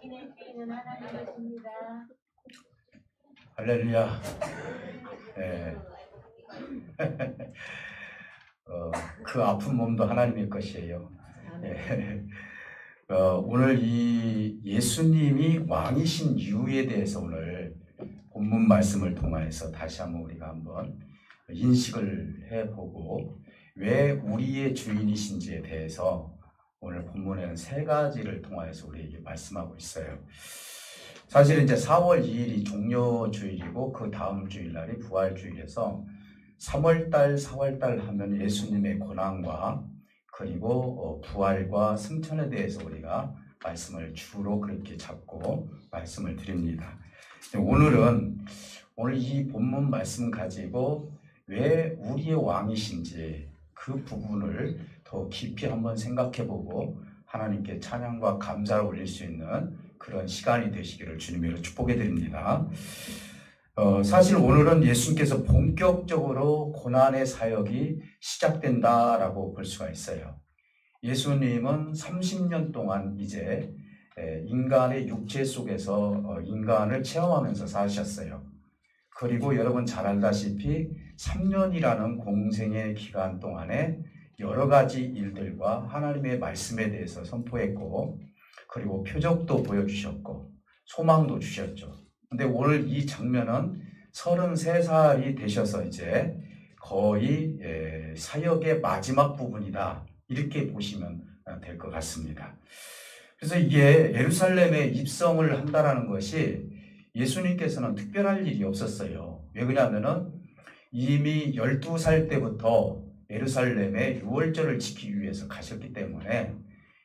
대신에 쓰이는 하나님 것입니다. 할렐루야. 네. 그 아픈 몸도 하나님의 것이에요. 네. 오늘 이 예수님이 왕이신 이유에 대해서 오늘 본문 말씀을 통해서 다시 한번 우리가 한번 인식을 해보고 왜 우리의 주인이신지에 대해서 오늘 본문에는 세 가지를 통해서 우리에게 말씀하고 있어요. 사실은 이제 4월 2일이 종려주일이고 그 다음 주일날이 부활주일에서 3월달, 4월달 하면 예수님의 고난과 그리고 부활과 승천에 대해서 우리가 말씀을 주로 그렇게 잡고 말씀을 드립니다. 오늘 이 본문 말씀 가지고 왜 우리의 왕이신지 그 부분을 더 깊이 한번 생각해보고 하나님께 찬양과 감사를 올릴 수 있는 그런 시간이 되시기를 주님으로 축복해 드립니다. 사실 오늘은 예수님께서 본격적으로 고난의 사역이 시작된다라고 볼 수가 있어요. 예수님은 30년 동안 이제 인간의 육체 속에서 인간을 체험하면서 사셨어요. 그리고 여러분 잘 알다시피 3년이라는 공생의 기간 동안에 여러 가지 일들과 하나님의 말씀에 대해서 선포했고 그리고 표적도 보여주셨고 소망도 주셨죠. 근데 오늘 이 장면은 33살이 되셔서 이제 거의 사역의 마지막 부분이다 이렇게 보시면 될 것 같습니다. 그래서 이게 예루살렘에 입성을 한다라는 것이 예수님께서는 특별할 일이 없었어요. 왜 그러냐면은 이미 12살 때부터 예루살렘에 유월절을 지키기 위해서 가셨기 때문에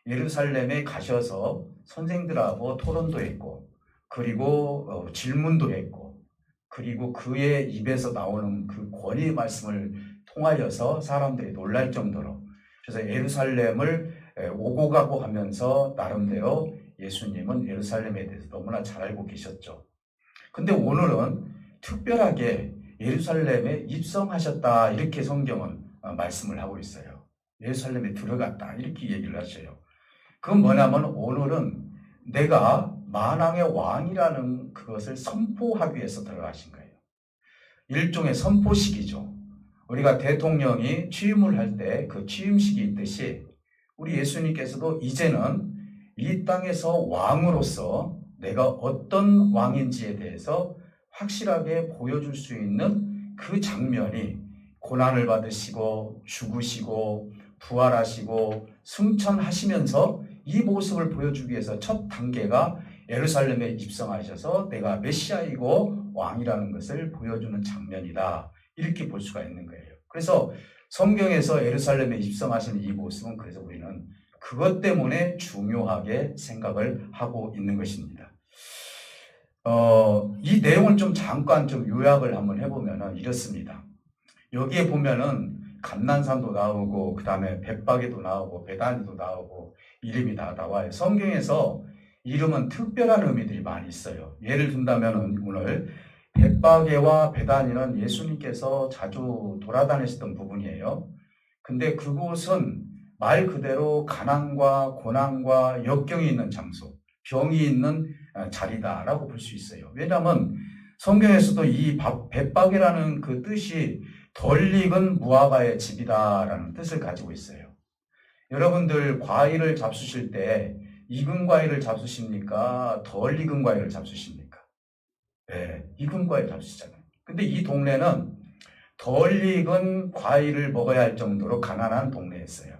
예루살렘에 가셔서 선생들하고 토론도 했고 그리고 질문도 했고 그리고 그의 입에서 나오는 그 권위의 말씀을 통하여서 사람들이 놀랄 정도로 그래서 예루살렘을 오고 가고 하면서 나름대로 예수님은 예루살렘에 대해서 너무나 잘 알고 계셨죠. 근데 오늘은 특별하게 예루살렘에 입성하셨다 이렇게 성경은 말씀을 하고 있어요. 예루살렘에 들어갔다 이렇게 얘기를 하셔요. 그건 뭐냐면 오늘은 내가 만왕의 왕이라는 그것을 선포하기 위해서 들어가신 거예요. 일종의 선포식이죠. 우리가 대통령이 취임을 할 때 그 취임식이 있듯이 우리 예수님께서도 이제는 이 땅에서 왕으로서 내가 어떤 왕인지에 대해서 확실하게 보여줄 수 있는 그 장면이 고난을 받으시고 죽으시고 부활하시고 승천하시면서 이 모습을 보여주기 위해서 첫 단계가 예루살렘에 입성하셔서 내가 메시아이고 왕이라는 것을 보여주는 장면이다. 이렇게 볼 수가 있는 거예요. 그래서 성경에서 예루살렘에 입성하시는 이 모습은 그래서 우리는 그것 때문에 중요하게 생각을 하고 있는 것입니다. 이 내용을 잠깐 요약을 한번 해보면 이렇습니다. 여기에 보면은 감난산도 나오고 그 다음에 벳박에도 나오고 베다니도 나오고 이름이 다 나와요. 성경에서 이름은 특별한 의미들이 많이 있어요. 예를 든다면 오늘 벳박에와 베다니는 예수님께서 자주 돌아다니셨던 부분이에요. 근데 그곳은 말 그대로 가난과 고난과 역경이 있는 장소, 병이 있는 자리다라고 볼 수 있어요. 왜냐하면 성경에서도 이 벳박이라는 그 뜻이 덜 익은 무화과의 집이다라는 뜻을 가지고 있어요. 여러분들 과일을 잡수실 때 익은 과일을 잡수십니까? 덜 익은 과일을 잡수십니까? 네, 익은 과일 잡수시잖아요. 근데 이 동네는 덜 익은 과일을 먹어야 할 정도로 가난한 동네였어요.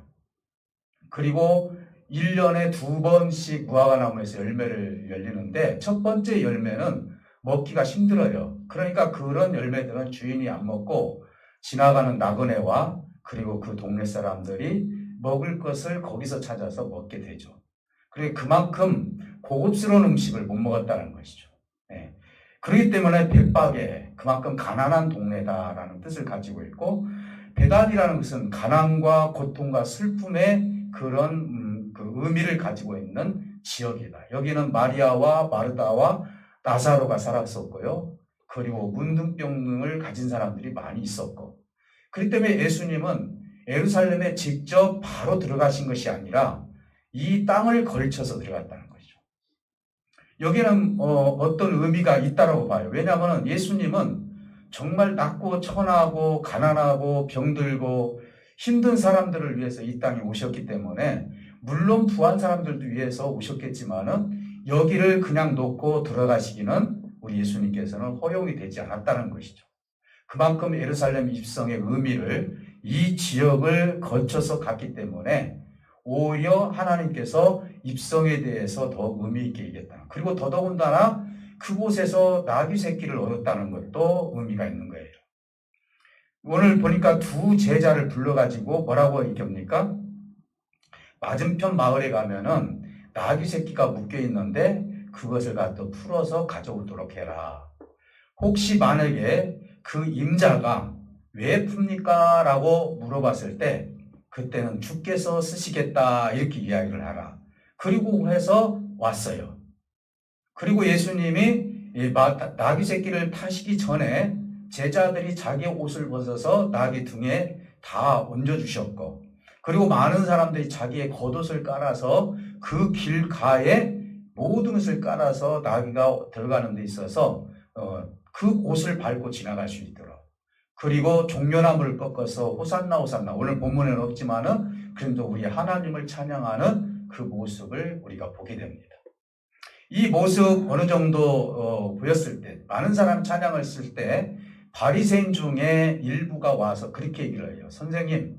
그리고 1년에 2번씩 무화과 나무에서 열매를 열리는데 첫 번째 열매는 먹기가 힘들어요. 그러니까 그런 열매들은 주인이 안 먹고 지나가는 나그네와 그리고 그 동네 사람들이 먹을 것을 거기서 찾아서 먹게 되죠. 그리고 그만큼 고급스러운 음식을 못 먹었다는 것이죠. 네. 그렇기 때문에 벳박에 그만큼 가난한 동네다라는 뜻을 가지고 있고 베단이라는 것은 가난과 고통과 슬픔의 그런 그 의미를 가지고 있는 지역이다. 여기는 마리아와 마르다와 나사로가 살았었고요. 그리고 문둥병을 가진 사람들이 많이 있었고 그렇기 때문에 예수님은 예루살렘에 직접 바로 들어가신 것이 아니라 이 땅을 걸쳐서 들어갔다는 거죠. 여기는 어떤 의미가 있다라고 봐요. 왜냐하면 예수님은 정말 낮고 천하고 가난하고 병들고 힘든 사람들을 위해서 이 땅에 오셨기 때문에 물론 부한 사람들도 위해서 오셨겠지만은 여기를 그냥 놓고 들어가시기는 우리 예수님께서는 허용이 되지 않았다는 것이죠. 그만큼 예루살렘 입성의 의미를 이 지역을 거쳐서 갔기 때문에 오히려 하나님께서 입성에 대해서 더 의미 있게 얘기했다. 그리고 더더군다나 그곳에서 나귀 새끼를 얻었다는 것도 의미가 있는 거예요. 오늘 보니까 두 제자를 불러가지고 뭐라고 얘기합니까? 맞은편 마을에 가면은 나귀 새끼가 묶여 있는데 그것을 갖다 풀어서 가져오도록 해라. 혹시 만약에 그 임자가 왜 풉니까? 라고 물어봤을 때 그때는 주께서 쓰시겠다 이렇게 이야기를 하라. 그리고 해서 왔어요. 그리고 예수님이 나귀 새끼를 타시기 전에 제자들이 자기 옷을 벗어서 나귀 등에 다 얹어주셨고 그리고 많은 사람들이 자기의 겉옷을 깔아서 그 길가에 모든 것을 깔아서 나귀가 들어가는 데 있어서 그 옷을 밟고 지나갈 수 있도록 그리고 종려나무를 꺾어서 호산나 호산나 오늘 본문에는 없지만은 그래도 우리 하나님을 찬양하는 그 모습을 우리가 보게 됩니다. 이 모습 어느 정도 보였을 때 많은 사람 찬양을 쓸 때 바리새인 중에 일부가 와서 그렇게 얘기를 해요. 선생님,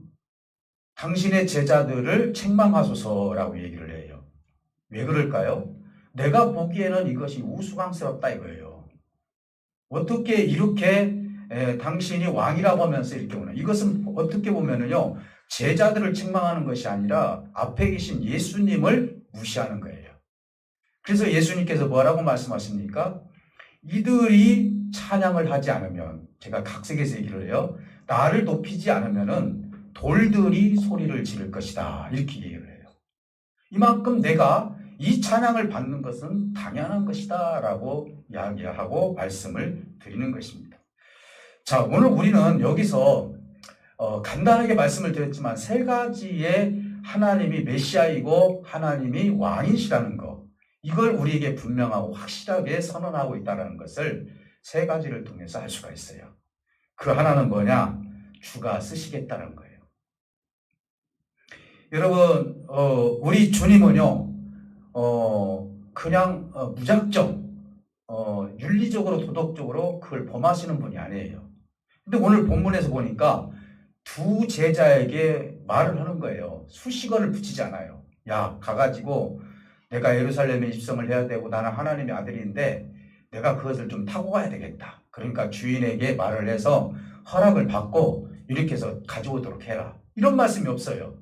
당신의 제자들을 책망하소서라고 얘기를 해요. 왜 그럴까요? 내가 보기에는 이것이 우스꽝스럽다 이거예요. 어떻게 이렇게 당신이 왕이라고 하면서 이렇게 오나? 이것은 어떻게 보면은요, 제자들을 책망하는 것이 아니라 앞에 계신 예수님을 무시하는 거예요. 그래서 예수님께서 뭐라고 말씀하십니까? 이들이 찬양을 하지 않으면, 제가 각색해서 얘기를 해요. 나를 높이지 않으면은 돌들이 소리를 지를 것이다. 이렇게 얘기를 해요. 이만큼 내가 이 찬양을 받는 것은 당연한 것이다. 라고 이야기하고 말씀을 드리는 것입니다. 자, 오늘 우리는 여기서 간단하게 말씀을 드렸지만 세 가지의 하나님이 메시아이고 하나님이 왕이시라는 것, 이걸 우리에게 분명하고 확실하게 선언하고 있다는 것을 세 가지를 통해서 알 수가 있어요. 그 하나는 뭐냐? 주가 쓰시겠다는 거예요. 여러분, 우리 주님은요, 그냥 무작정 윤리적으로 도덕적으로 그걸 범하시는 분이 아니에요. 근데 오늘 본문에서 보니까 두 제자에게 말을 하는 거예요. 수식어를 붙이지 않아요. 야, 가가지고 내가 예루살렘에 입성을 해야 되고 나는 하나님의 아들인데 내가 그것을 좀 타고 가야 되겠다. 그러니까 주인에게 말을 해서 허락을 받고 이렇게 해서 가져오도록 해라. 이런 말씀이 없어요.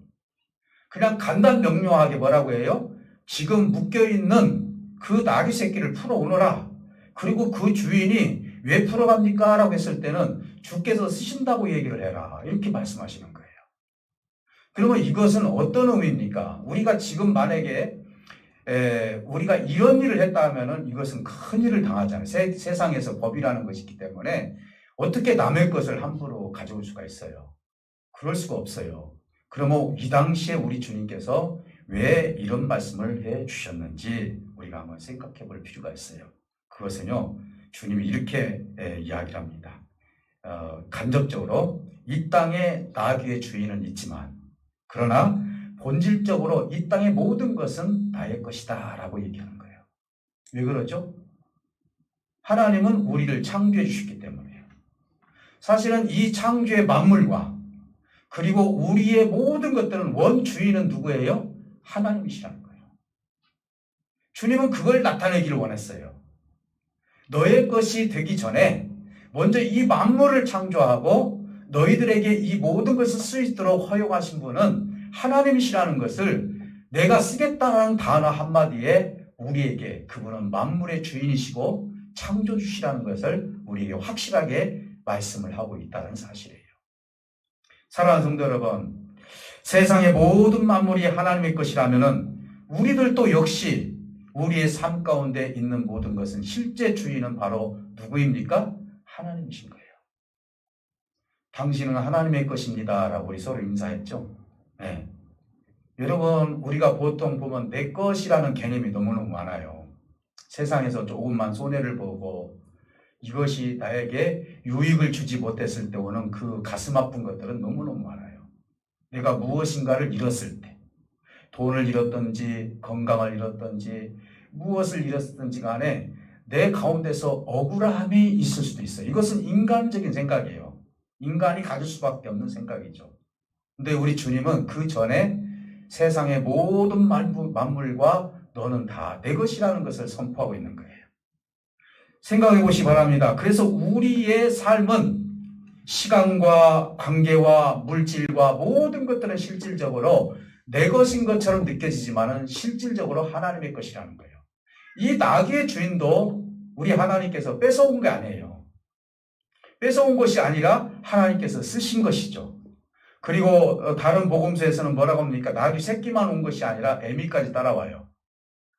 그냥 간단 명료하게 뭐라고 해요? 지금 묶여있는 그 나귀 새끼를 풀어오너라. 그리고 그 주인이 왜 풀어갑니까? 라고 했을 때는 주께서 쓰신다고 얘기를 해라. 이렇게 말씀하시는 거예요. 그러면 이것은 어떤 의미입니까? 우리가 지금 만약에 우리가 이런 일을 했다 하면은 이것은 큰 일을 당하잖아요. 세상에서 법이라는 것이 있기 때문에 어떻게 남의 것을 함부로 가져올 수가 있어요? 그럴 수가 없어요. 그러면 이 당시에 우리 주님께서 왜 이런 말씀을 해 주셨는지 우리가 한번 생각해 볼 필요가 있어요. 그것은요, 주님이 이렇게 이야기를 합니다. 간접적으로 이 땅에 나귀의 주인은 있지만 그러나 본질적으로 이 땅의 모든 것은 나의 것이다 라고 얘기하는 거예요. 왜 그러죠? 하나님은 우리를 창조해 주셨기 때문이에요. 사실은 이 창조의 만물과 그리고 우리의 모든 것들은 원주인은 누구예요? 하나님이시라는 거예요. 주님은 그걸 나타내기를 원했어요. 너의 것이 되기 전에 먼저 이 만물을 창조하고 너희들에게 이 모든 것을 쓸 수 있도록 허용하신 분은 하나님이시라는 것을 내가 쓰겠다는 단어 한마디에 우리에게 그분은 만물의 주인이시고 창조주시라는 것을 우리에게 확실하게 말씀을 하고 있다는 사실이에요. 사랑하는 성도 여러분, 세상의 모든 만물이 하나님의 것이라면은 우리들도 역시 우리의 삶 가운데 있는 모든 것은 실제 주인은 바로 누구입니까? 하나님이신 거예요. 당신은 하나님의 것입니다 라고 우리 서로 인사했죠. 네. 여러분, 우리가 보통 보면 내 것이라는 개념이 너무너무 많아요. 세상에서 조금만 손해를 보고 이것이 나에게 유익을 주지 못했을 때 오는 그 가슴 아픈 것들은 너무너무 많아요. 내가 무엇인가를 잃었을 때, 돈을 잃었든지 건강을 잃었든지 무엇을 잃었든지 간에 내 가운데서 억울함이 있을 수도 있어요. 이것은 인간적인 생각이에요. 인간이 가질 수밖에 없는 생각이죠. 근데 우리 주님은 그 전에 세상의 모든 만물과 너는 다 내 것이라는 것을 선포하고 있는 거예요. 생각해 보시기 바랍니다. 그래서 우리의 삶은 시간과 관계와 물질과 모든 것들은 실질적으로 내 것인 것처럼 느껴지지만은 실질적으로 하나님의 것이라는 거예요. 이 나귀의 주인도 우리 하나님께서 뺏어온 게 아니에요. 뺏어온 것이 아니라 하나님께서 쓰신 것이죠. 그리고 다른 복음서에서는 뭐라고 합니까? 나귀 새끼만 온 것이 아니라 애미까지 따라와요.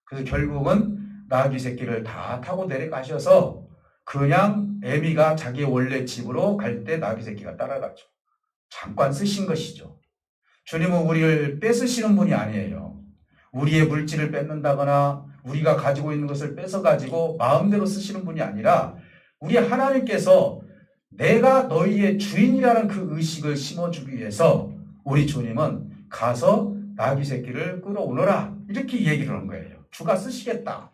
그래서 결국은 나귀 새끼를 다 타고 내려가셔서 그냥 애미가 자기 원래 집으로 갈 때 나귀 새끼가 따라가죠. 잠깐 쓰신 것이죠. 주님은 우리를 뺏으시는 분이 아니에요. 우리의 물질을 뺏는다거나 우리가 가지고 있는 것을 뺏어가지고 마음대로 쓰시는 분이 아니라 우리 하나님께서 내가 너희의 주인이라는 그 의식을 심어주기 위해서 우리 주님은 가서 나귀 새끼를 끌어오너라 이렇게 얘기를 한 거예요. 주가 쓰시겠다.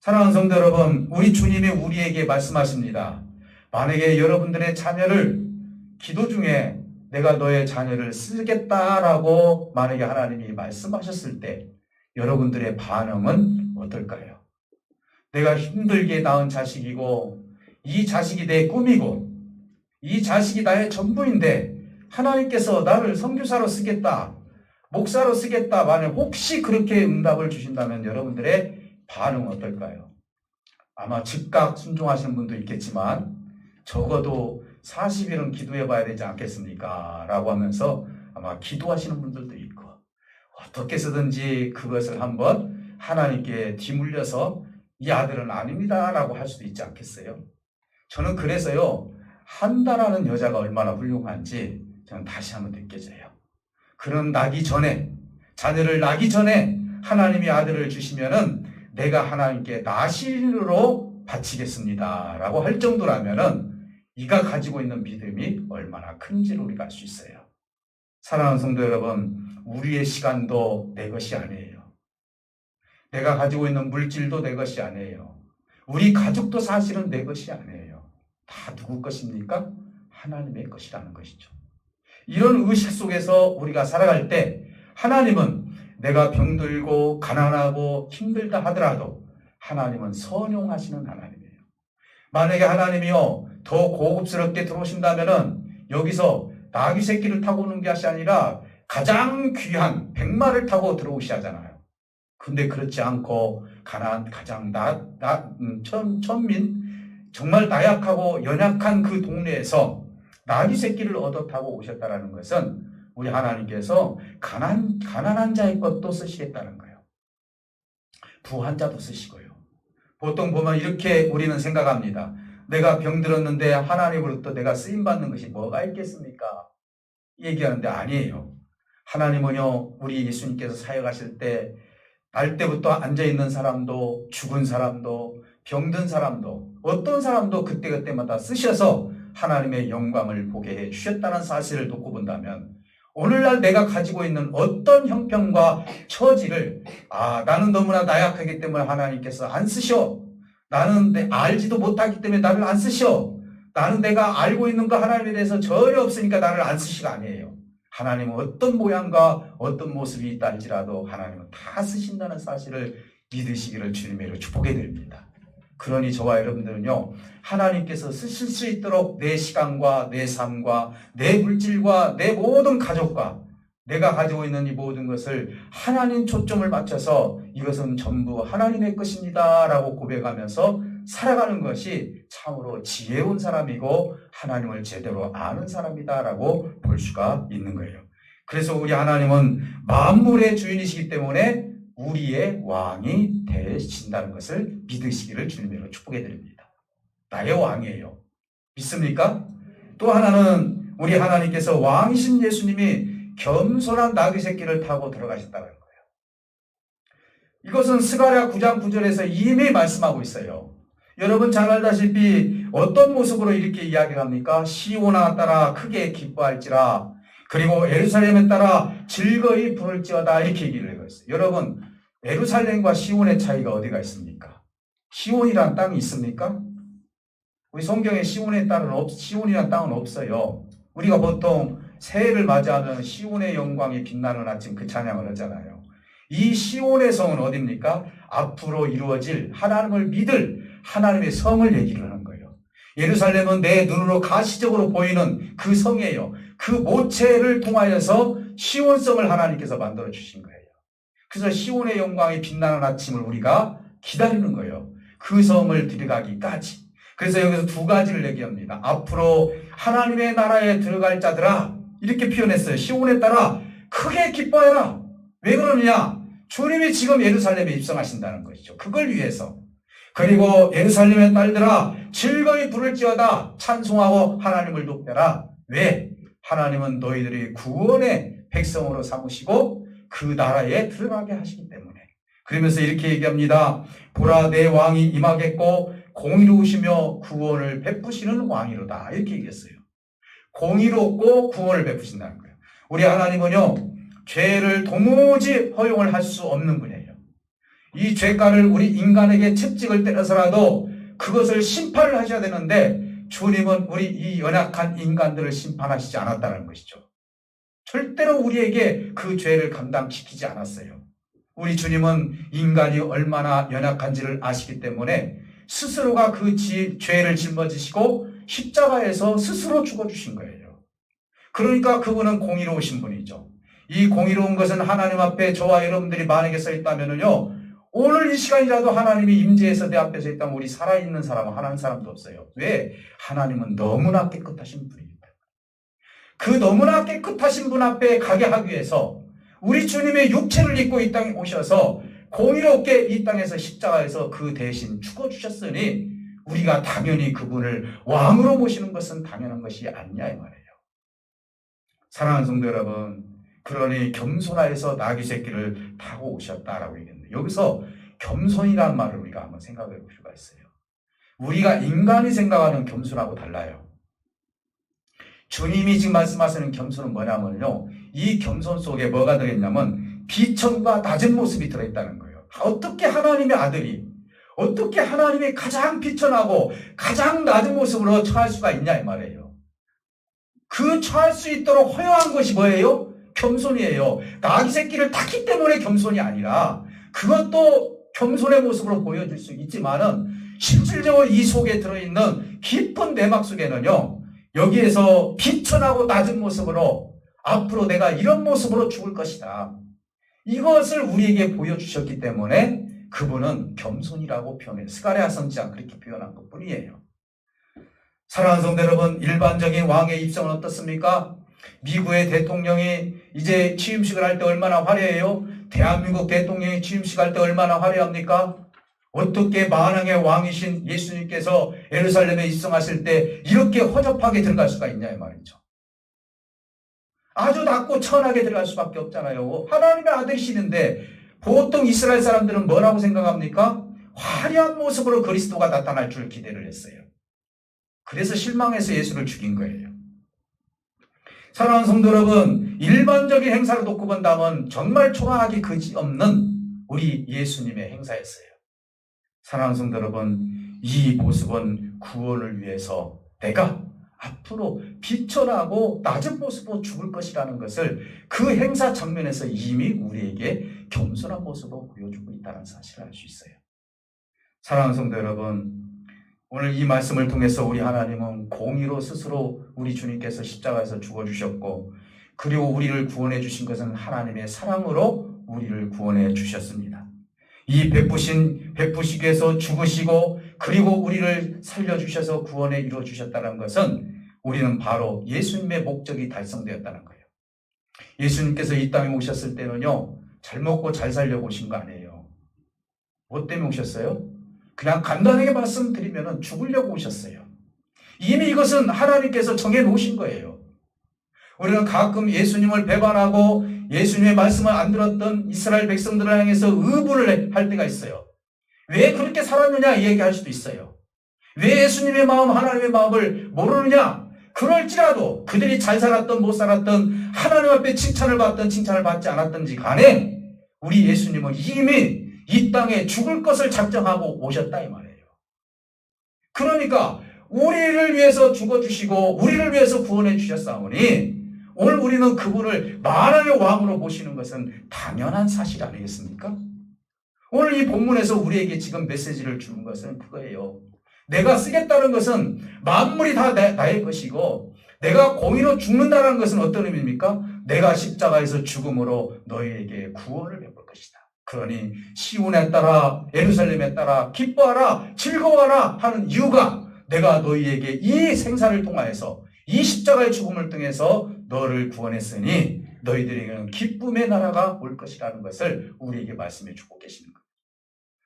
사랑하는 성도 여러분, 우리 주님이 우리에게 말씀하십니다. 만약에 여러분들의 자녀를 기도 중에 내가 너의 자녀를 쓰겠다라고 만약에 하나님이 말씀하셨을 때 여러분들의 반응은 어떨까요? 내가 힘들게 낳은 자식이고 이 자식이 내 꿈이고 이 자식이 나의 전부인데 하나님께서 나를 선교사로 쓰겠다, 목사로 쓰겠다 만약 혹시 그렇게 응답을 주신다면 여러분들의 반응은 어떨까요? 아마 즉각 순종하시는 분도 있겠지만 적어도 40일은 기도해 봐야 되지 않겠습니까? 라고 하면서 아마 기도하시는 분들도 있고 어떻게 해서든지 그것을 한번 하나님께 뒤물려서 이 아들은 아닙니다 라고 할 수도 있지 않겠어요? 저는 그래서요, 한다라는 여자가 얼마나 훌륭한지 저는 다시 한번 느껴져요. 그런 나기 전에, 자녀를 낳기 전에 하나님이 아들을 주시면은 내가 하나님께 나실로 바치겠습니다 라고 할 정도라면은 이가 가지고 있는 믿음이 얼마나 큰지를 우리가 알 수 있어요. 사랑하는 성도 여러분, 우리의 시간도 내 것이 아니에요. 내가 가지고 있는 물질도 내 것이 아니에요. 우리 가족도 사실은 내 것이 아니에요. 다 누구 것입니까? 하나님의 것이라는 것이죠. 이런 의식 속에서 우리가 살아갈 때 하나님은 내가 병들고 가난하고 힘들다 하더라도 하나님은 선용하시는 하나님이에요. 만약에 하나님이요 더 고급스럽게 들어오신다면은 여기서 나귀 새끼를 타고 오는 것이 아니라 가장 귀한 백마를 타고 들어오셔야잖아요. 근데 그렇지 않고 가장 천민 정말 나약하고 연약한 그 동네에서 나귀 새끼를 얻어 타고 오셨다라는 것은 우리 하나님께서 가난한 자의 것도 쓰시겠다는 거예요. 부한 자도 쓰시고요. 보통 보면 이렇게 우리는 생각합니다. 내가 병들었는데 하나님으로부터 내가 쓰임받는 것이 뭐가 있겠습니까? 얘기하는데 아니에요. 하나님은요, 우리 예수님께서 사역하실 때 날 때부터 앉아있는 사람도 죽은 사람도 병든 사람도 어떤 사람도 그때그때마다 쓰셔서 하나님의 영광을 보게 해 주셨다는 사실을 놓고 본다면 오늘날 내가 가지고 있는 어떤 형편과 처지를 나는 너무나 나약하기 때문에 하나님께서 안 쓰셔. 나는 알지도 못하기 때문에 나를 안 쓰셔. 나는 내가 알고 있는 거 하나님에 대해서 전혀 없으니까 나를 안 쓰시가 아니에요. 하나님은 어떤 모양과 어떤 모습이 있다 할지라도 하나님은 다 쓰신다는 사실을 믿으시기를 주님으로 축복해 드립니다. 그러니 저와 여러분들은요, 하나님께서 쓰실 수 있도록 내 시간과 내 삶과 내 물질과 내 모든 가족과 내가 가지고 있는 이 모든 것을 하나님 초점을 맞춰서 이것은 전부 하나님의 것입니다 라고 고백하면서 살아가는 것이 참으로 지혜로운 사람이고 하나님을 제대로 아는 사람이다 라고 볼 수가 있는 거예요. 그래서 우리 하나님은 만물의 주인이시기 때문에 우리의 왕이 되신다는 것을 믿으시기를 주님으로 축복해 드립니다. 나의 왕이에요. 믿습니까? 또 하나는 우리 하나님께서 왕이신 예수님이 겸손한 나귀 새끼를 타고 들어가셨다는 거예요. 이것은 스가랴 9장 9절에서 이미 말씀하고 있어요. 여러분 잘 알다시피 어떤 모습으로 이렇게 이야기를 합니까? 시온아 따라 크게 기뻐할지라, 그리고 예루살렘에 따라 즐거이 부를지어다, 이렇게 얘기를 하고 있어요. 여러분, 예루살렘과 시온의 차이가 어디가 있습니까? 시온이란 땅이 있습니까? 우리 성경에 시온이란 땅은 없어요. 우리가 보통 새해를 맞이하면 시온의 영광이 빛나는 아침, 그 찬양을 하잖아요. 이 시온의 성은 어디입니까? 앞으로 이루어질 하나님을 믿을 하나님의 성을 얘기를 하는 거예요. 예루살렘은 내 눈으로 가시적으로 보이는 그 성이에요. 그 모체를 통하여서 시온성을 하나님께서 만들어 주신 거예요. 그래서 시온의 영광이 빛나는 아침을 우리가 기다리는 거예요. 그 성을 들어가기까지. 그래서 여기서 두 가지를 얘기합니다. 앞으로 하나님의 나라에 들어갈 자들아, 이렇게 표현했어요. 시온에 따라 크게 기뻐해라. 왜 그러느냐? 주님이 지금 예루살렘에 입성하신다는 것이죠. 그걸 위해서. 그리고 예루살렘의 딸들아 즐거이 부를지어다, 찬송하고 하나님을 높여라. 왜? 하나님은 너희들이 구원의 백성으로 삼으시고 그 나라에 들어가게 하시기 때문에. 그러면서 이렇게 얘기합니다. 보라, 내 왕이 임하겠고 공의로우시며 구원을 베푸시는 왕이로다, 이렇게 얘기했어요. 공의롭고 구원을 베푸신다는 거예요. 우리 하나님은요, 죄를 도무지 허용을 할 수 없는 분이에요. 이 죄가를 우리 인간에게 채찍을 때려서라도 그것을 심판을 하셔야 되는데, 주님은 우리 이 연약한 인간들을 심판하시지 않았다는 것이죠. 절대로 우리에게 그 죄를 감당시키지 않았어요. 우리 주님은 인간이 얼마나 연약한지를 아시기 때문에 스스로가 그 죄를 짊어지시고 십자가에서 스스로 죽어주신 거예요. 그러니까 그분은 공의로우신 분이죠. 이 공의로운 것은 하나님 앞에 저와 여러분들이 만약에 서 있다면요, 오늘 이 시간이라도 하나님이 임재해서 내 앞에 서 있다면 우리 살아있는 사람은 하나는 사람도 없어요. 왜? 하나님은 너무나 깨끗하신 분입니다. 그 너무나 깨끗하신 분 앞에 가게 하기 위해서 우리 주님의 육체를 입고 이 땅에 오셔서 공의롭게 이 땅에서 십자가에서 그 대신 죽어주셨으니 우리가 당연히 그분을 왕으로 모시는 것은 당연한 것이 아니냐, 이 말이에요. 사랑하는 성도 여러분, 그러니 겸손하여서 나귀 새끼를 타고 오셨다라고 얘기했는데, 여기서 겸손이라는 말을 우리가 한번 생각해 볼 필요가 있어요. 우리가 인간이 생각하는 겸손하고 달라요. 주님이 지금 말씀하시는 겸손은 뭐냐면요, 이 겸손 속에 뭐가 들어있냐면 비천과 낮은 모습이 들어있다는 거예요. 어떻게 하나님의 아들이, 어떻게 하나님이 가장 비천하고 가장 낮은 모습으로 처할 수가 있냐, 이 말이에요. 그 처할 수 있도록 허용한 것이 뭐예요? 겸손이에요. 나귀 새끼를 탔기 때문에 겸손이 아니라, 그것도 겸손의 모습으로 보여질 수 있지만은 실질적으로 이 속에 들어있는 깊은 내막 속에는요, 여기에서 비천하고 낮은 모습으로 앞으로 내가 이런 모습으로 죽을 것이다, 이것을 우리에게 보여주셨기 때문에 그분은 겸손이라고 표현해요. 스가랴 선지자 그렇게 표현한 것 뿐이에요. 사랑하는 성도 여러분, 일반적인 왕의 입성은 어떻습니까? 미국의 대통령이 이제 취임식을 할 때 얼마나 화려해요? 대한민국 대통령이 취임식 할 때 얼마나 화려합니까? 어떻게 만왕의 왕이신 예수님께서 예루살렘에 입성하실 때 이렇게 허접하게 들어갈 수가 있냐, 이 말이죠. 아주 낮고 천하게 들어갈 수밖에 없잖아요. 하나님의 아들이시는데 보통 이스라엘 사람들은 뭐라고 생각합니까? 화려한 모습으로 그리스도가 나타날 줄 기대를 했어요. 그래서 실망해서 예수를 죽인 거예요. 사랑하는 성도 여러분, 일반적인 행사를 놓고 본다면 정말 초라하기 그지없는 우리 예수님의 행사였어요. 사랑하는 성도 여러분, 이 모습은 구원을 위해서 내가 앞으로 비천하고 낮은 모습으로 죽을 것이라는 것을 그 행사 장면에서 이미 우리에게 겸손한 모습으로 보여주고 있다는 사실을 알 수 있어요. 사랑하는 성도 여러분, 오늘 이 말씀을 통해서 우리 하나님은 공의로 스스로 우리 주님께서 십자가에서 죽어주셨고, 그리고 우리를 구원해 주신 것은 하나님의 사랑으로 우리를 구원해 주셨습니다. 이 베푸시기 위해서 죽으시고 그리고 우리를 살려주셔서 구원에 이루어주셨다는 것은 우리는 바로 예수님의 목적이 달성되었다는 거예요. 예수님께서 이 땅에 오셨을 때는요, 잘 먹고 잘 살려고 오신 거 아니에요. 뭐 때문에 오셨어요? 그냥 간단하게 말씀드리면 죽으려고 오셨어요. 이미 이것은 하나님께서 정해놓으신 거예요. 우리는 가끔 예수님을 배반하고 예수님의 말씀을 안 들었던 이스라엘 백성들을 향해서 의분을 할 때가 있어요. 왜 그렇게 살았느냐 얘기할 수도 있어요. 왜 예수님의 마음, 하나님의 마음을 모르느냐? 그럴지라도 그들이 잘 살았던 못 살았던 하나님 앞에 칭찬을 받던 칭찬을 받지 않았던지 간에 우리 예수님은 이미 이 땅에 죽을 것을 작정하고 오셨다 이 말이에요. 그러니까 우리를 위해서 죽어주시고 우리를 위해서 구원해 주셨사오니 오늘 우리는 그분을 만왕의 왕으로 모시는 것은 당연한 사실 아니겠습니까? 오늘 이 본문에서 우리에게 지금 메시지를 주는 것은 그거예요. 내가 쓰겠다는 것은 만물이 다 나의 것이고 내가 공의로 죽는다는 것은 어떤 의미입니까? 내가 십자가에서 죽음으로 너희에게 구원을 베풀 것이다. 그러니 시온에 따라 예루살렘에 따라 기뻐하라 즐거워하라 하는 이유가 내가 너희에게 이 생사를 통하여서 이 십자가의 죽음을 통해서 너를 구원했으니 너희들에게는 기쁨의 나라가 올 것이라는 것을 우리에게 말씀해 주고 계시는 거예요.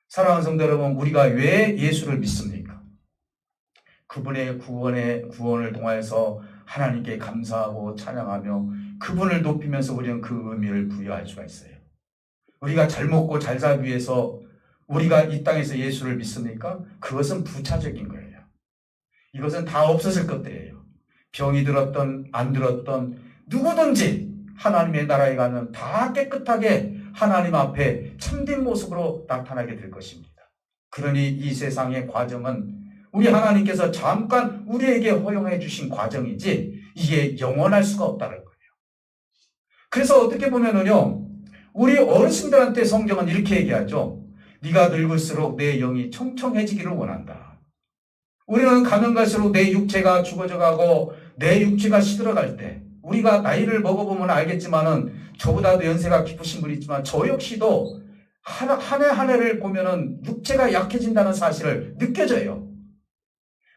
사랑하는 성도 여러분, 우리가 왜 예수를 믿습니까? 그분의 구원을 통하여서 하나님께 감사하고 찬양하며 그분을 높이면서 우리는 그 의미를 부여할 수가 있어요. 우리가 잘 먹고 잘 살기 위해서 우리가 이 땅에서 예수를 믿습니까? 그것은 부차적인 거예요. 이것은 다 없어질 것들이에요. 병이 들었던 안 들었던 누구든지 하나님의 나라에 가면 다 깨끗하게 하나님 앞에 참된 모습으로 나타나게 될 것입니다. 그러니 이 세상의 과정은 우리 하나님께서 잠깐 우리에게 허용해 주신 과정이지 이게 영원할 수가 없다는 거예요. 그래서 어떻게 보면은요, 우리 어르신들한테 성경은 이렇게 얘기하죠. 네가 늙을수록 내 영이 청청해지기를 원한다. 우리는 가면 갈수록 내 육체가 죽어져 가고 내 육체가 시들어갈 때 우리가 나이를 먹어보면 알겠지만은 저보다도 연세가 깊으신 분이 있지만 저 역시도 한 해 한 해를 보면은 육체가 약해진다는 사실을 느껴져요.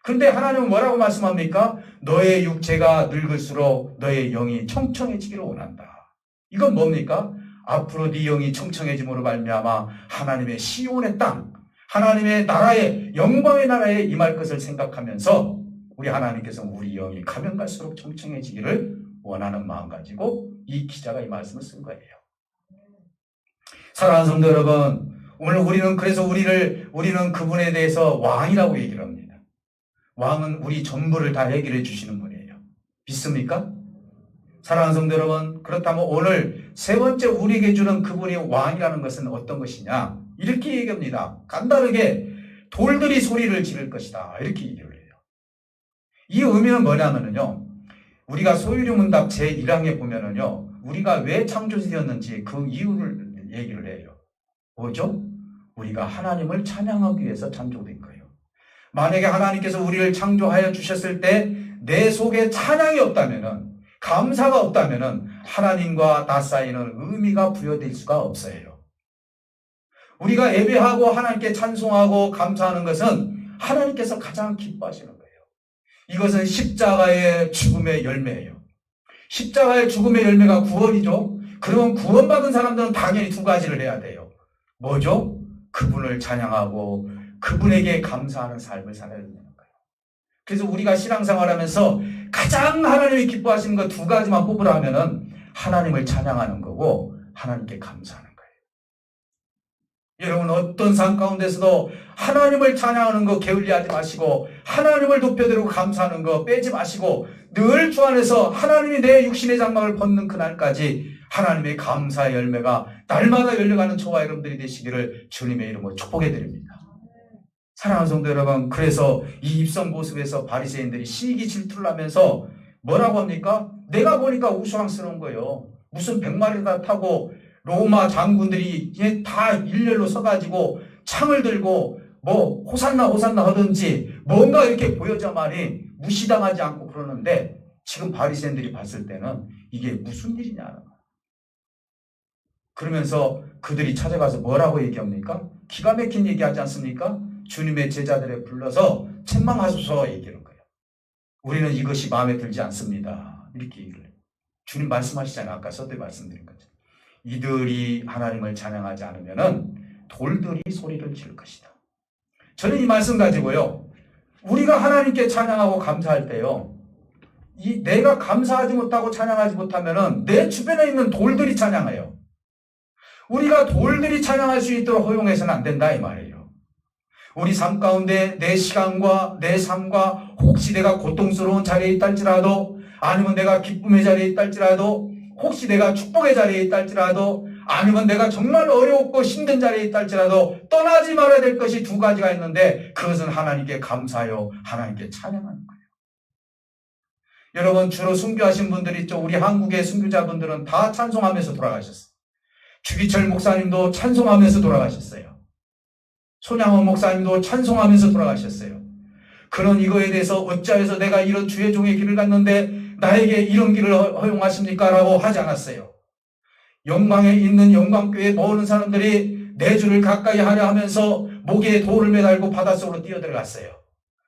근데 하나님은 뭐라고 말씀합니까? 너의 육체가 늙을수록 너의 영이 청청해지기를 원한다. 이건 뭡니까? 앞으로 네 영이 청청해짐으로 말미암아 하나님의 시온의 땅, 하나님의 나라에 영광의 나라에 임할 것을 생각하면서 우리 하나님께서는 우리 영이 가면 갈수록 청청해지기를 원하는 마음 가지고 이 기자가 이 말씀을 쓴 거예요. 사랑하는 성도 여러분, 오늘 우리는 그래서 우리는 그분에 대해서 왕이라고 얘기를 합니다. 왕은 우리 전부를 다 해결해 주시는 분이에요. 믿습니까? 사랑하는 성도 여러분, 그렇다면 오늘 세 번째 우리에게 주는 그분이 왕이라는 것은 어떤 것이냐? 이렇게 얘기합니다. 간단하게 돌들이 소리를 지를 것이다. 이렇게 얘기를 해요. 이 의미는 뭐냐면요, 우리가 소유리문답 제1항에 보면은요, 우리가 왜 창조되었는지 그 이유를 얘기를 해요. 뭐죠? 우리가 하나님을 찬양하기 위해서 창조된 거예요. 만약에 하나님께서 우리를 창조하여 주셨을 때 내 속에 찬양이 없다면은, 감사가 없다면은 하나님과 나 사이는 의미가 부여될 수가 없어요. 우리가 예배하고 하나님께 찬송하고 감사하는 것은 하나님께서 가장 기뻐하시는 거예요. 이것은 십자가의 죽음의 열매예요. 십자가의 죽음의 열매가 구원이죠. 그러면 구원받은 사람들은 당연히 두 가지를 해야 돼요. 뭐죠? 그분을 찬양하고 그분에게 감사하는 삶을 살아야 되는 거예요. 그래서 우리가 신앙생활하면서 가장 하나님이 기뻐하시는 것 두 가지만 뽑으라면은 하나님을 찬양하는 거고 하나님께 감사하는 거예요. 여러분, 어떤 삶 가운데서도 하나님을 찬양하는 거 게을리하지 마시고 하나님을 높여드리고 감사하는 거 빼지 마시고 늘 주 안에서 하나님이 내 육신의 장막을 벗는 그날까지 하나님의 감사의 열매가 날마다 열려가는 저와 여러분들이 되시기를 주님의 이름으로 축복해 드립니다. 사랑하는 성도 여러분, 그래서 이 입성 모습에서 바리새인들이 시기 질투를 하면서 뭐라고 합니까? 내가 보니까 우스꽝스러운 거예요. 무슨 100마리 다 타고 로마 장군들이 다 일렬로 서가지고 창을 들고 뭐 호산나 하든지 뭔가 이렇게 보여자마니 무시당하지 않고 그러는데 지금 바리새인들이 봤을 때는 이게 무슨 일이냐. 그러면서 그들이 찾아가서 뭐라고 얘기합니까? 기가 막힌 얘기하지 않습니까? 주님의 제자들을 불러서 책망하소서 얘기하는 거예요. 우리는 이것이 마음에 들지 않습니다. 이렇게 얘기를 해요. 주님 말씀하시잖아요. 아까 서두에 말씀드린 거죠. 이들이 하나님을 찬양하지 않으면은 돌들이 소리를 지를 것이다. 저는 이 말씀 가지고요, 우리가 하나님께 찬양하고 감사할 때요, 내가 감사하지 못하고 찬양하지 못하면은 내 주변에 있는 돌들이 찬양해요. 우리가 돌들이 찬양할 수 있도록 허용해서는 안 된다 이 말이에요. 우리 삶 가운데 내 시간과 내 삶과 혹시 내가 고통스러운 자리에 있다 할지라도, 아니면 내가 기쁨의 자리에 있다 할지라도, 혹시 내가 축복의 자리에 있다 할지라도, 아니면 내가 정말 어렵고 힘든 자리에 있다 할지라도 떠나지 말아야 될 것이 두 가지가 있는데, 그것은 하나님께 감사하여 하나님께 찬양하는 거예요. 여러분, 주로 순교하신 분들이 있죠. 우리 한국의 순교자분들은 다 찬송하면서 돌아가셨어요. 주기철 목사님도 찬송하면서 돌아가셨어요. 손양원 목사님도 찬송하면서 돌아가셨어요. 그런 이거에 대해서 어찌하여서 내가 이런 주의 종의 길을 갔는데 나에게 이런 길을 허용하십니까? 라고 하지 않았어요. 영광에 있는 영광교회에 모으는 사람들이 내 주를 가까이 하려 하면서 목에 돌을 매달고 바닷속으로 뛰어들어갔어요.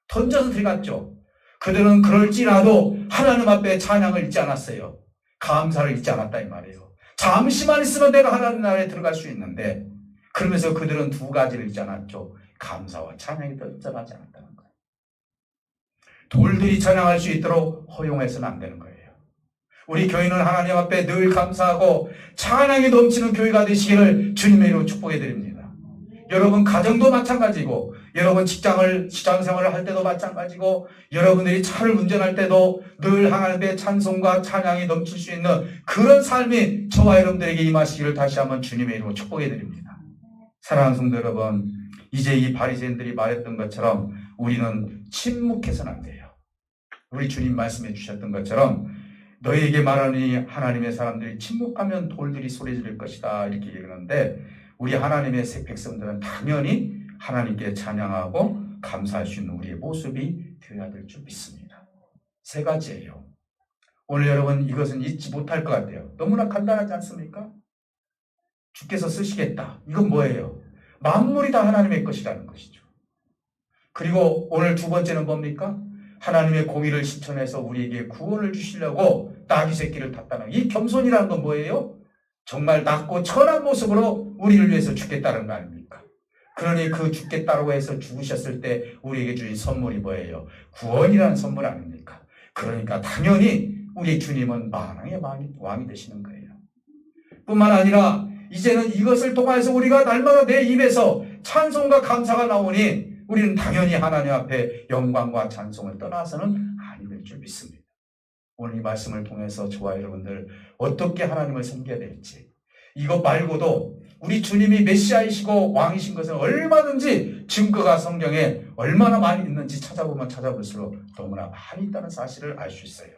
던져서 들어갔죠. 그들은 그럴지라도 하나님 앞에 찬양을 잊지 않았어요. 감사를 잊지 않았다 이 말이에요. 잠시만 있으면 내가 하나님 나라에 들어갈 수 있는데, 그러면서 그들은 두 가지를 잊지 않았죠. 감사와 찬양이 떠나지 않았다는 거예요. 돌들이 찬양할 수 있도록 허용해서는 안 되는 거예요. 우리 교인은 하나님 앞에 늘 감사하고 찬양이 넘치는 교회가 되시기를 주님의 이름으로 축복해 드립니다. 여러분 가정도 마찬가지고, 여러분 직장 생활을 할 때도 마찬가지고, 여러분들이 차를 운전할 때도 늘 하나님의 찬송과 찬양이 넘칠 수 있는 그런 삶이 저와 여러분들에게 임하시기를 다시 한번 주님의 이름으로 축복해 드립니다. 사랑하는 성도 여러분, 이제 이 바리새인들이 말했던 것처럼 우리는 침묵해서는 안 돼요. 우리 주님 말씀해 주셨던 것처럼 너희에게 말하니 하나님의 사람들이 침묵하면 돌들이 소리 지를 것이다 이렇게 얘기하는데, 우리 하나님의 백성들은 당연히 하나님께 찬양하고 감사할 수 있는 우리의 모습이 되어야 될 줄 믿습니다. 세 가지예요. 오늘 여러분 이것은 잊지 못할 것 같아요. 너무나 간단하지 않습니까? 주께서 쓰시겠다. 이건 뭐예요? 만물이 다 하나님의 것이라는 것이죠. 그리고 오늘 두 번째는 뭡니까? 하나님의 공의를 실천해서 우리에게 구원을 주시려고 나귀 새끼를 탔다는, 이 겸손이라는 건 뭐예요? 정말 낮고 천한 모습으로 우리를 위해서 죽겠다는 거 아닙니까? 그러니 그 죽겠다고 해서 죽으셨을 때 우리에게 주신 선물이 뭐예요? 구원이라는 선물 아닙니까? 그러니까 당연히 우리 주님은 만왕의 왕이 되시는 거예요. 뿐만 아니라 이제는 이것을 통해서 우리가 날마다 내 입에서 찬송과 감사가 나오니 우리는 당연히 하나님 앞에 영광과 찬송을 떠나서는 아니 될 줄 믿습니다. 오늘 이 말씀을 통해서 저와 여러분들 어떻게 하나님을 섬겨야 될지, 이것 말고도 우리 주님이 메시아이시고 왕이신 것은 얼마든지 증거가 성경에 얼마나 많이 있는지 찾아보면 찾아볼수록 너무나 많이 있다는 사실을 알 수 있어요.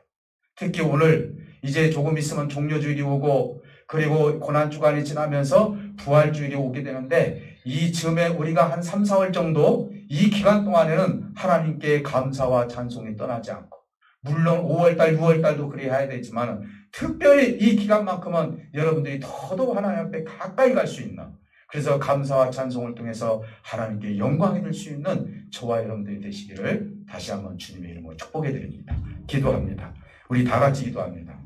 특히 오늘 이제 조금 있으면 종려주일이 오고, 그리고 고난주간이 지나면서 부활주일이 오게 되는데, 이 즈음에 우리가 한 3, 4월 정도 이 기간 동안에는 하나님께 감사와 찬송이 떠나지 않고, 물론 5월달, 6월달도 그래야 해야 되지만 특별히 이 기간만큼은 여러분들이 더더욱 하나님 앞에 가까이 갈 수 있는, 그래서 감사와 찬송을 통해서 하나님께 영광이 될 수 있는 저와 여러분들이 되시기를 다시 한번 주님의 이름으로 축복해 드립니다. 기도합니다. 우리 다 같이 기도합니다.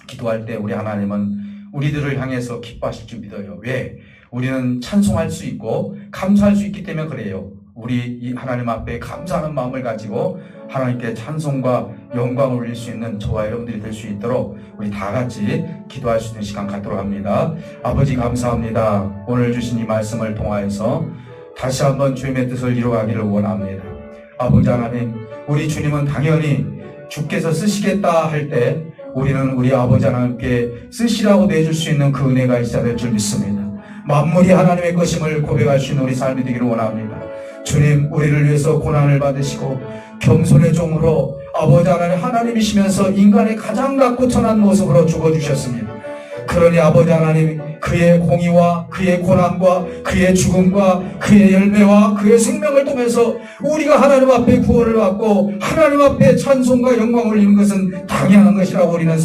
기도할 때 우리 하나님은 우리들을 향해서 기뻐하실 줄 믿어요. 왜? 우리는 찬송할 수 있고 감사할 수 있기 때문에 그래요. 우리 이 하나님 앞에 감사하는 마음을 가지고 하나님께 찬송과 영광을 올릴 수 있는 저와 여러분들이 될 수 있도록 우리 다 같이 기도할 수 있는 시간 갖도록 합니다. 아버지 감사합니다. 오늘 주신 이 말씀을 통하여서 다시 한번 주님의 뜻을 이루어가기를 원합니다. 아버지 하나님, 우리 주님은 당연히 주께서 쓰시겠다 할 때 우리는 우리 아버지 하나님께 쓰시라고 내줄 수 있는 그 은혜가 있어야 될 줄 믿습니다. 만물이 하나님의 것임을 고백할 수 있는 우리 삶이 되기를 원합니다. 주님, 우리를 위해서 고난을 받으시고 겸손의 종으로 아버지 하나님이시면서 인간의 가장 낮고 천한 모습으로 죽어주셨습니다. 그러니 아버지 하나님, 그의 공의와 그의 고난과 그의 죽음과 그의 열매와 그의 생명을 통해서 우리가 하나님 앞에 구원을 받고 하나님 앞에 찬송과 영광을 올리는 것은 당연한 것이라고 우리는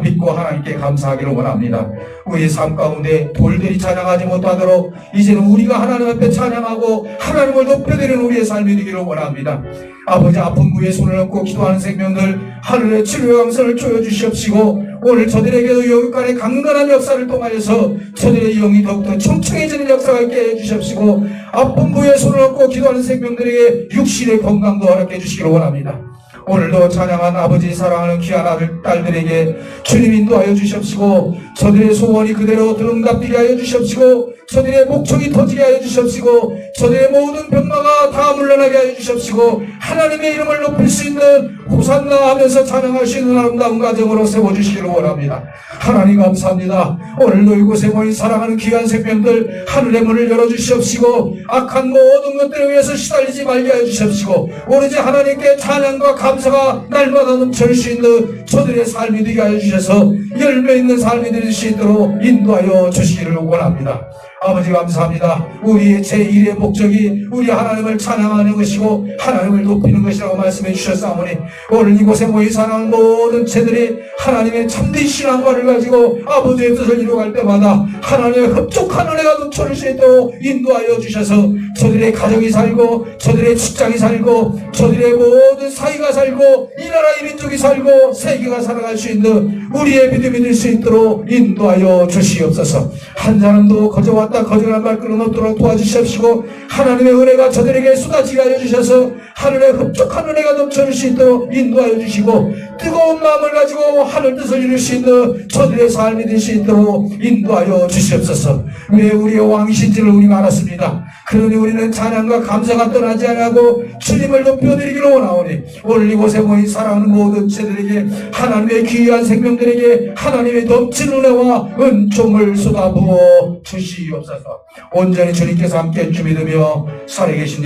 믿고 하나님께 감사하기를 원합니다. 우리 삶 가운데 돌들이 찬양하지 못하도록 이제는 우리가 하나님 앞에 찬양하고 하나님을 높여드리는 우리의 삶이 되기를 원합니다. 아버지, 아픈 부위에 손을 얹고 기도하는 생명들 하늘의 치료의 강선을 조여주시옵시고, 오늘 저들에게도 여기까지 강건한 역사를 통하여서 저들의 영이 더욱더 청청해지는 역사가 있게 해주시옵시고, 아픈 부위에 손을 얹고 기도하는 생명들에게 육신의 건강도 허락해 주시기를 원합니다. 오늘도 찬양한 아버지 사랑하는 귀한 아들 딸들에게 주님 인도하여 주시옵시고 저들의 소원이 그대로 응답되게 하여 주시옵시고 저들의 목청이 터지게 하여 주시옵시고 저들의 모든 병마가 다 물러나게 하여 주시옵시고 하나님의 이름을 높일 수 있는 호산나 하면서 찬양할 수 있는 아름다운 가정으로 세워주시기를 원합니다. 하나님 감사합니다. 오늘도 이곳에 모인 사랑하는 귀한 생명들 하늘의 문을 열어주시옵시고 악한 모든 것들에 의해서 시달리지 말게 하여 주시옵시고 오로지 하나님께 찬양과 감사가 날마다 넘칠 수 있는 저들의 삶이 되게 하여 주셔서 열매 있는 삶이 될 수 있도록 인도하여 주시기를 원합니다. 아버지 감사합니다. 우리의 제1의 목적이 우리 하나님을 찬양하는 것이고 하나님을 높이는 것이라고 말씀해 주셨사오니 오늘 이곳에 모인 사랑하는 모든 채들이 하나님의 참된 신앙과를 가지고 아버지의 뜻을 이루어갈 때마다 하나님의 흡족한 은혜가 넘쳐날 수 있도록 인도하여 주셔서 저들의 가정이 살고 저들의 직장이 살고 저들의 모든 사회가 살고 이 나라 이 민족이 살고 세계가 살아갈 수 있는 우리의 믿음이 될 수 있도록 인도하여 주시옵소서. 한 사람도 거저왔다 거저간 발걸음 없도록 도와주시옵시고 하나님의 은혜가 저들에게 쏟아지게 하여 주셔서 하늘의 흡족한 은혜가 넘쳐날 수 있도록 인도하여 주시고 뜨거운 마음을 가지고 하늘 뜻을 이룰 수 있는 저들의 삶이 될 수 있도록 인도하여 주시옵소서. 왜 우리의 왕이신지를 우리가 알았습니다. 그러니 우리는 찬양과 감사가 떠나지 아니하고 주님을 높여드리기를 원하오니 오늘 이곳에 모인 사랑하는 모든 제들에게 하나님의 귀한 생명들에게 하나님의 넘친 은혜와 은총을 쏟아부어 주시옵소서. 온전히 주님께서 함께 주 믿으며 살아계신